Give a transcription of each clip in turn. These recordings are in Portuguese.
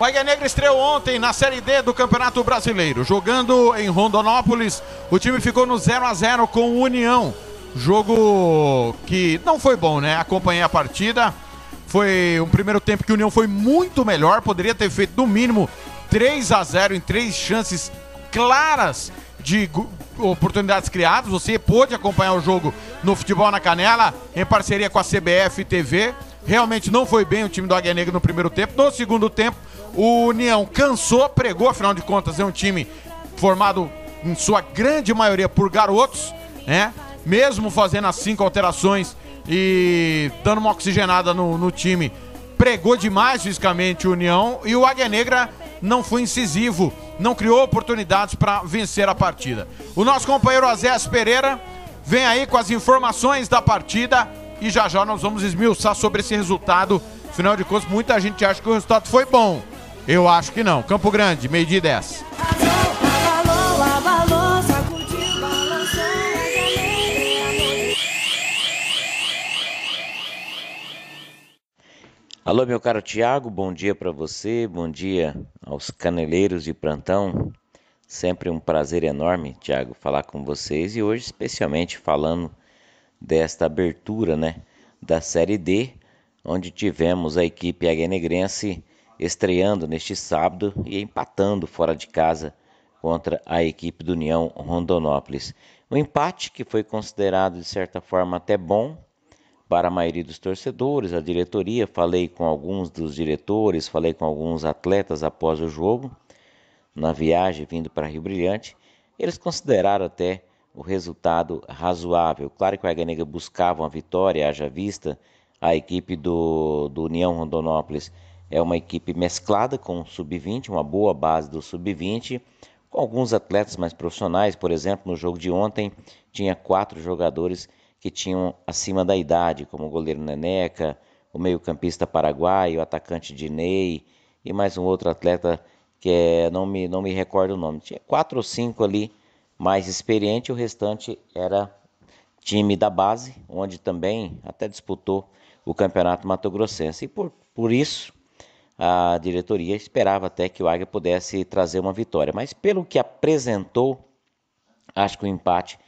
O Águia Negra estreou ontem na Série D do Campeonato Brasileiro. Jogando em Rondonópolis, o time ficou no 0-0 com o União. Jogo que não foi bom, né? Acompanhei a partida. Foi um primeiro tempo que o União foi muito melhor. Poderia ter feito no mínimo 3-0 em 3 chances claras de oportunidades criadas. Você pôde acompanhar o jogo no Futebol na Canela, em parceria com a CBF TV. Realmente não foi bem o time do Águia Negra no primeiro tempo. No segundo tempo, o União cansou, pregou, afinal de contas é um time formado em sua grande maioria por garotos, né? Mesmo fazendo as 5 alterações e dando uma oxigenada no time, pregou demais fisicamente o União, e o Águia Negra não foi incisivo, não criou oportunidades para vencer a partida. O nosso companheiro Azés Pereira vem aí com as informações da partida e já já nós vamos esmiuçar sobre esse resultado. Afinal de contas, muita gente acha que o resultado foi bom. Eu acho que não. Campo Grande, 12:10. Alô, meu caro Thiago, bom dia para você, bom dia aos caneleiros de plantão. Sempre um prazer enorme, Thiago, falar com vocês, e hoje especialmente falando desta abertura, né, da Série D, onde tivemos a equipe águia-negrense estreando neste sábado e empatando fora de casa contra a equipe do União Rondonópolis. Um empate que foi considerado de certa forma até bom para a maioria dos torcedores, a diretoria. Falei com alguns dos diretores, falei com alguns atletas após o jogo, na viagem vindo para Rio Brilhante. Eles consideraram até o resultado razoável. Claro que o Águia Negra buscava uma vitória, haja vista a equipe do União Rondonópolis é uma equipe mesclada com o Sub-20, uma boa base do Sub-20, com alguns atletas mais profissionais. Por exemplo, no jogo de ontem tinha 4 jogadores que tinham acima da idade, como o goleiro Neneca, o meio-campista paraguaio, o atacante Dinei e mais um outro atleta que não me recordo o nome. Tinha 4 ou 5 ali mais experiente, o restante era time da base, onde também até disputou o Campeonato Mato Grossense. E por isso a diretoria esperava até que o Águia pudesse trazer uma vitória. Mas pelo que apresentou, acho que o empate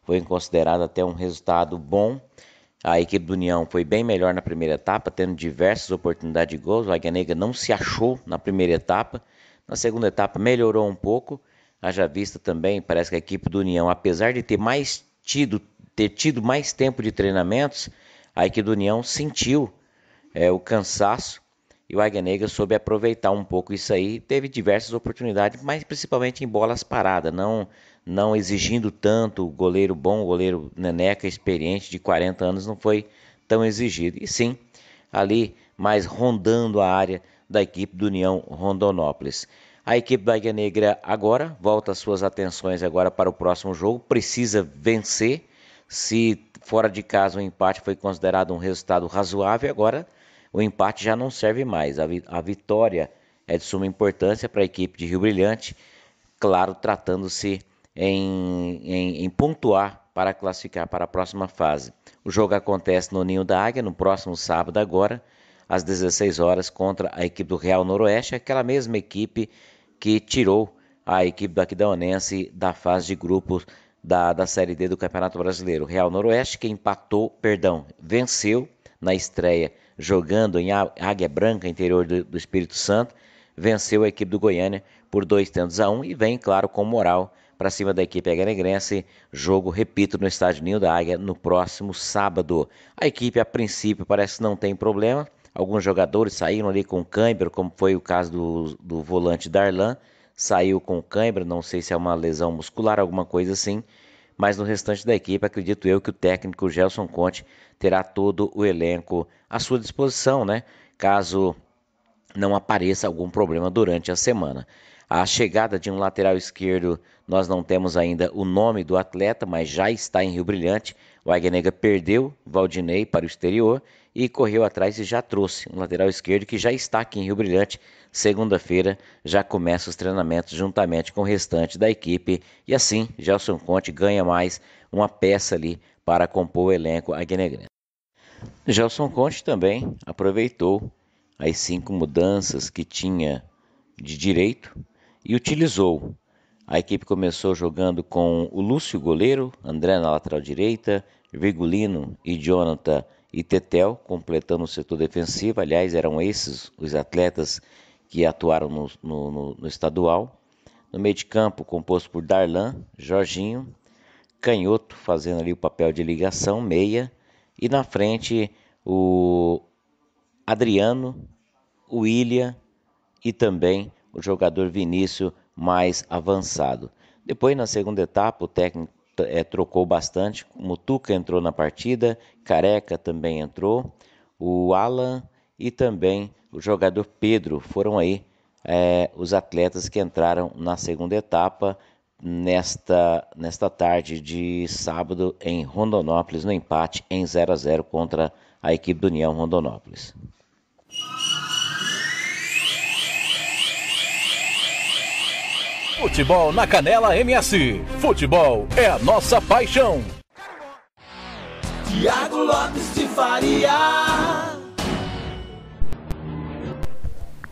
foi considerado até um resultado bom. A equipe do União foi bem melhor na primeira etapa, tendo diversas oportunidades de gols. O Águia Negra não se achou na primeira etapa. Na segunda etapa melhorou um pouco. Haja vista também, parece que a equipe do União, apesar de ter tido mais tempo de treinamentos, a equipe do União sentiu o cansaço, e o Águia Negra soube aproveitar um pouco isso aí. Teve diversas oportunidades, mas principalmente em bolas paradas, não exigindo tanto. O goleiro bom, o goleiro Neneca, experiente, de 40 anos, não foi tão exigido. E sim, ali mais rondando a área da equipe do União Rondonópolis. A equipe da Águia Negra agora volta as suas atenções agora para o próximo jogo. Precisa vencer. Se fora de casa o empate foi considerado um resultado razoável, agora o empate já não serve mais. A vitória é de suma importância para a equipe de Rio Brilhante, claro, tratando-se em pontuar para classificar para a próxima fase. O jogo acontece no Ninho da Águia, no próximo sábado agora, às 16 horas, contra a equipe do Real Noroeste, aquela mesma equipe que tirou a equipe do Aquidauanense da fase de grupos da Série D do Campeonato Brasileiro. O Real Noroeste que venceu na estreia, jogando em Águia Branca, interior do Espírito Santo, venceu a equipe do Goiânia por 2-1 e vem, claro, com moral para cima da equipe águia-negrense. Jogo, repito, no estádio Ninho da Águia no próximo sábado. A equipe, a princípio, parece que não tem problema. Alguns jogadores saíram ali com cãibra, como foi o caso do volante Darlan, saiu com cãibra, não sei se é uma lesão muscular, alguma coisa assim, mas no restante da equipe, acredito eu que o técnico Gelson Conte terá todo o elenco à sua disposição, né? Caso não apareça algum problema durante a semana. A chegada de um lateral esquerdo, nós não temos ainda o nome do atleta, mas já está em Rio Brilhante. O Águia Negra perdeu Valdinei para o exterior e correu atrás e já trouxe um lateral esquerdo que já está aqui em Rio Brilhante. Segunda-feira já começa os treinamentos juntamente com o restante da equipe e assim Gelson Conte ganha mais uma peça ali para compor o elenco águia-negrense. Gelson Conte também aproveitou as 5 mudanças que tinha de direito e utilizou. A equipe começou jogando com o Lúcio goleiro, André na lateral direita, Virgulino e Jonathan e Tetel completando o setor defensivo. Aliás, eram esses os atletas que atuaram no estadual. No meio de campo, composto por Darlan, Jorginho, Canhoto fazendo ali o papel de ligação, meia, e na frente o Adriano, o William e também o jogador Vinícius mais avançado. Depois, na segunda etapa, o técnico trocou bastante. O Mutuca entrou na partida, Careca também entrou, o Alan e também o jogador Pedro. Foram aí os atletas que entraram na segunda etapa nesta tarde de sábado em Rondonópolis, no empate em 0-0 contra a equipe do União Rondonópolis. Futebol na Canela MS. Futebol é a nossa paixão. Thiago Lopes de Faria.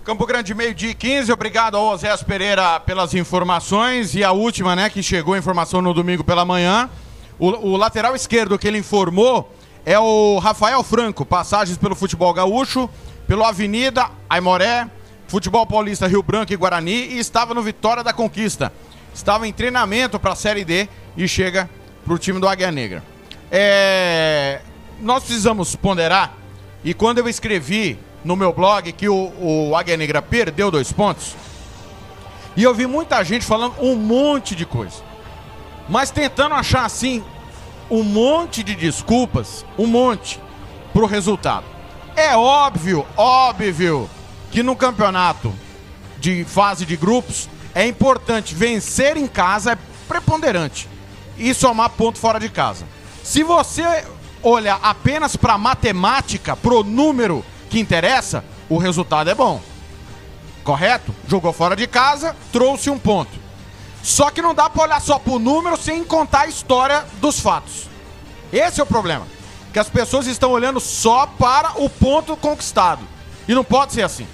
Campo Grande, meio-dia e 15. Obrigado ao Osés Pereira pelas informações. E a última, né, que chegou a informação no domingo pela manhã. O lateral esquerdo que ele informou é o Rafael Franco. Passagens pelo futebol gaúcho, pelo Avenida, Aimoré, Futebol Paulista, Rio Branco e Guarani, e estava no Vitória da Conquista. Estava em treinamento para a Série D e chega para o time do Águia Negra. Nós precisamos ponderar, e quando eu escrevi no meu blog que o Águia Negra perdeu 2 pontos, e eu vi muita gente falando um monte de coisa, mas tentando achar assim um monte de desculpas, um monte, pro resultado. É óbvio que no campeonato de fase de grupos é importante vencer em casa, é preponderante, e somar ponto fora de casa. Se você olhar apenas para matemática, pro número que interessa, o resultado é bom. Correto? Jogou fora de casa, trouxe 1 ponto. Só que não dá para olhar só pro número sem contar a história dos fatos. Esse é o problema. Que as pessoas estão olhando só para o ponto conquistado. E não pode ser assim.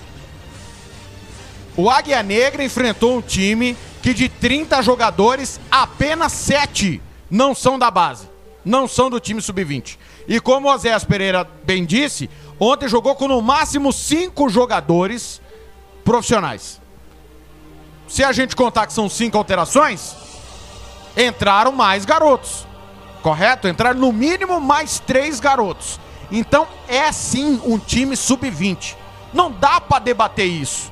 O Águia Negra enfrentou um time que de 30 jogadores, apenas 7 não são da base. Não são do time sub-20. E como o Osés Pereira bem disse, ontem jogou com no máximo 5 jogadores profissionais. Se a gente contar que são 5 alterações, entraram mais garotos. Correto? Entraram no mínimo mais 3 garotos. Então é sim um time sub-20. Não dá para debater isso.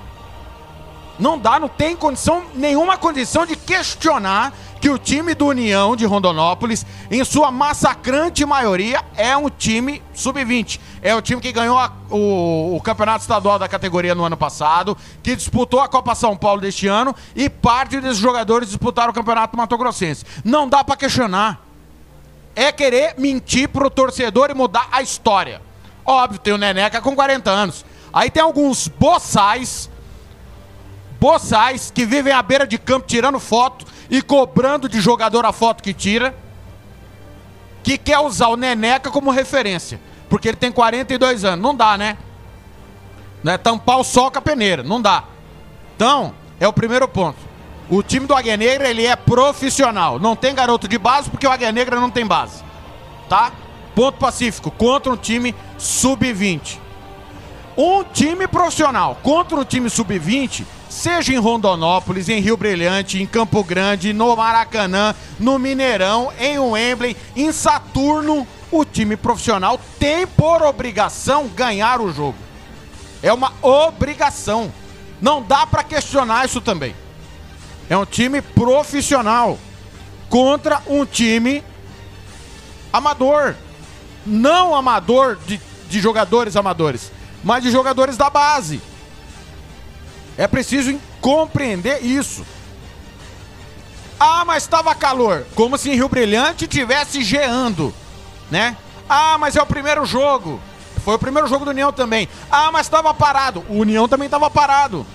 Não dá, não tem nenhuma condição de questionar que o time do União de Rondonópolis, em sua massacrante maioria, é um time sub-20. É o time que ganhou o campeonato estadual da categoria no ano passado, que disputou a Copa São Paulo deste ano, e parte desses jogadores disputaram o campeonato mato-grossense. Não dá pra questionar. É querer mentir pro torcedor e mudar a história. Óbvio, tem o Neneca com 40 anos. Aí tem alguns boçais que vivem à beira de campo tirando foto e cobrando de jogador a foto que tira, que quer usar o Neneca como referência, porque ele tem 42 anos. Não dá, né? Não é tampar o sol com a peneira, não dá. Então, é o primeiro ponto. O time do Águia Negra, ele é profissional. Não tem garoto de base, porque o Águia Negra não tem base. Tá? Ponto pacífico, contra um time sub-20. Um time profissional contra um time sub-20, seja em Rondonópolis, em Rio Brilhante, em Campo Grande, no Maracanã, no Mineirão, em Wembley, em Saturno, o time profissional tem por obrigação ganhar o jogo. É uma obrigação. Não dá para questionar isso também. É um time profissional contra um time amador. Não amador de jogadores amadores, mas de jogadores da base. É preciso compreender isso. Ah, mas estava calor. Como se em Rio Brilhante tivesse geando, né? Ah, mas é o primeiro jogo. Foi o primeiro jogo do União também. Ah, mas estava parado. O União também estava parado.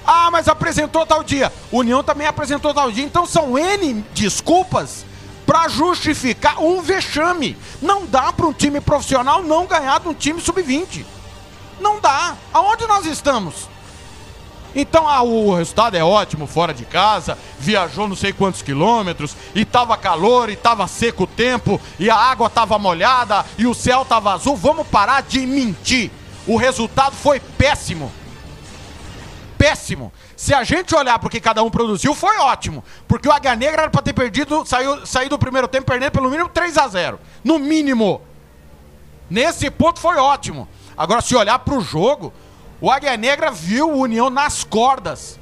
Ah, mas apresentou tal dia. O União também apresentou tal dia. Então são N desculpas para justificar um vexame. Não dá para um time profissional não ganhar de um time sub-20. Não dá. Aonde nós estamos? Então o resultado é ótimo, fora de casa, viajou não sei quantos quilômetros, e tava calor, e tava seco o tempo, e a água tava molhada, e o céu tava azul. Vamos parar de mentir. O resultado foi péssimo. Péssimo. Se a gente olhar porque cada um produziu, foi ótimo. Porque o Águia Negra era pra ter perdido, sair do primeiro tempo perdendo pelo mínimo 3-0. No mínimo. Nesse ponto foi ótimo. Agora, se olhar pro jogo, o Águia Negra viu o União nas cordas,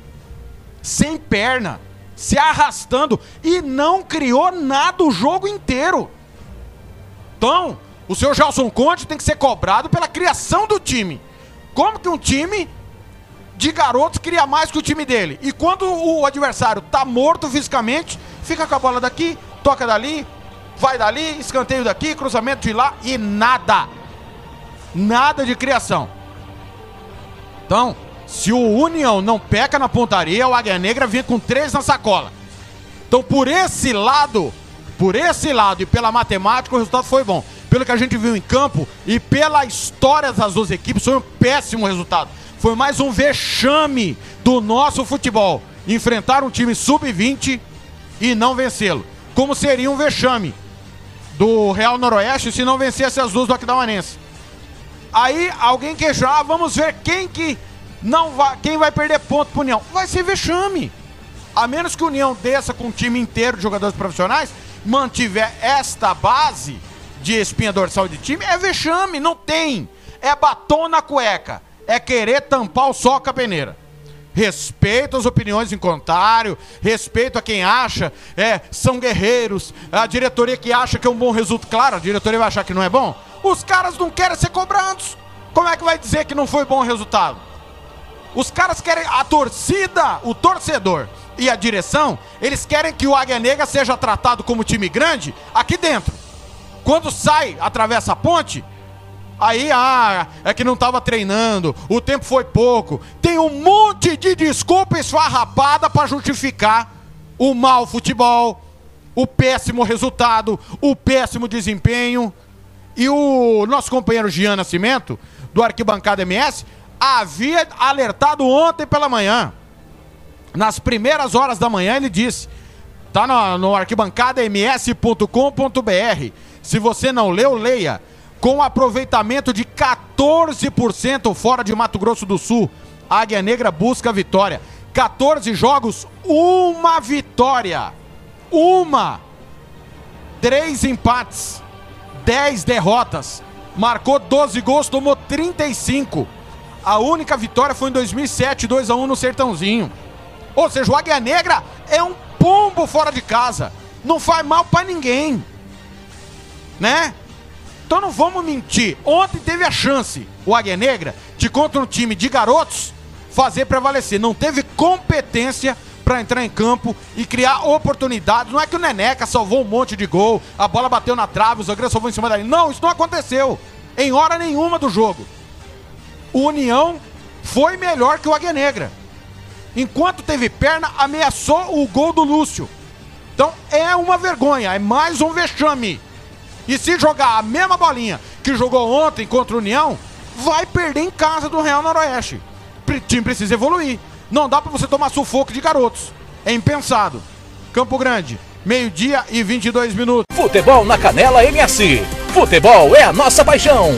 sem perna, se arrastando, e não criou nada o jogo inteiro. Então, o seu Gelson Conte tem que ser cobrado pela criação do time. Como que um time de garotos cria mais que o time dele? E quando o adversário tá morto fisicamente, fica com a bola daqui, toca dali, vai dali, escanteio daqui, cruzamento de lá, e nada. Nada de criação. Então, se o União não peca na pontaria, o Águia Negra vem com 3 na sacola. Então, por esse lado e pela matemática, o resultado foi bom. Pelo que a gente viu em campo e pela história das duas equipes, foi um péssimo resultado. Foi mais um vexame do nosso futebol. Enfrentar um time sub-20 e não vencê-lo. Como seria um vexame do Real Noroeste se não vencesse as duas do Aquidauanense. Aí alguém queixar, vamos ver quem vai perder ponto pro União. Vai ser vexame. A menos que o União desça com um time inteiro de jogadores profissionais, mantiver esta base de espinha dorsal de time, é vexame, não tem. É batom na cueca. É querer tampar o sol com a peneira. Respeito as opiniões em comentário, respeito a quem acha, são guerreiros, a diretoria que acha que é um bom resultado. Claro, a diretoria vai achar que não é bom. Os caras não querem ser cobrados. Como é que vai dizer que não foi bom o resultado? Os caras querem, a torcida, o torcedor e a direção, eles querem que o Águia Negra seja tratado como time grande aqui dentro. Quando sai, atravessa a ponte, aí, é que não estava treinando, o tempo foi pouco. Tem um monte de desculpa esfarrapada para justificar o mau futebol, o péssimo resultado, o péssimo desempenho. E o nosso companheiro Gian Nascimento, do Arquibancada MS, havia alertado ontem pela manhã. Nas primeiras horas da manhã ele disse, tá no arquibancadams.com.br. Se você não leu, leia. Com aproveitamento de 14% fora de Mato Grosso do Sul, a Águia Negra busca a vitória. 14 jogos, 1 vitória. 3 empates, 10 derrotas. Marcou 12 gols, tomou 35. A única vitória foi em 2007, 2-1 no Sertãozinho. Ou seja, o Águia Negra é um pombo fora de casa. Não faz mal pra ninguém, né? Então não vamos mentir. Ontem teve a chance, o Águia Negra, de contra um time de garotos, fazer prevalecer. Não teve competência para entrar em campo e criar oportunidades. Não é que o Neneca salvou um monte de gol, a bola bateu na trave, o zagueiro salvou em cima dali. Não, isso não aconteceu em hora nenhuma do jogo. O União foi melhor que o Águia Negra. Enquanto teve perna, ameaçou o gol do Lúcio. Então é uma vergonha, é mais um vexame. E se jogar a mesma bolinha que jogou ontem contra o União, vai perder em casa do Real Noroeste. O time precisa evoluir. Não dá pra você tomar sufoco de garotos. É impensado. Campo Grande, 12h22. Futebol na Canela MS. Futebol é a nossa paixão.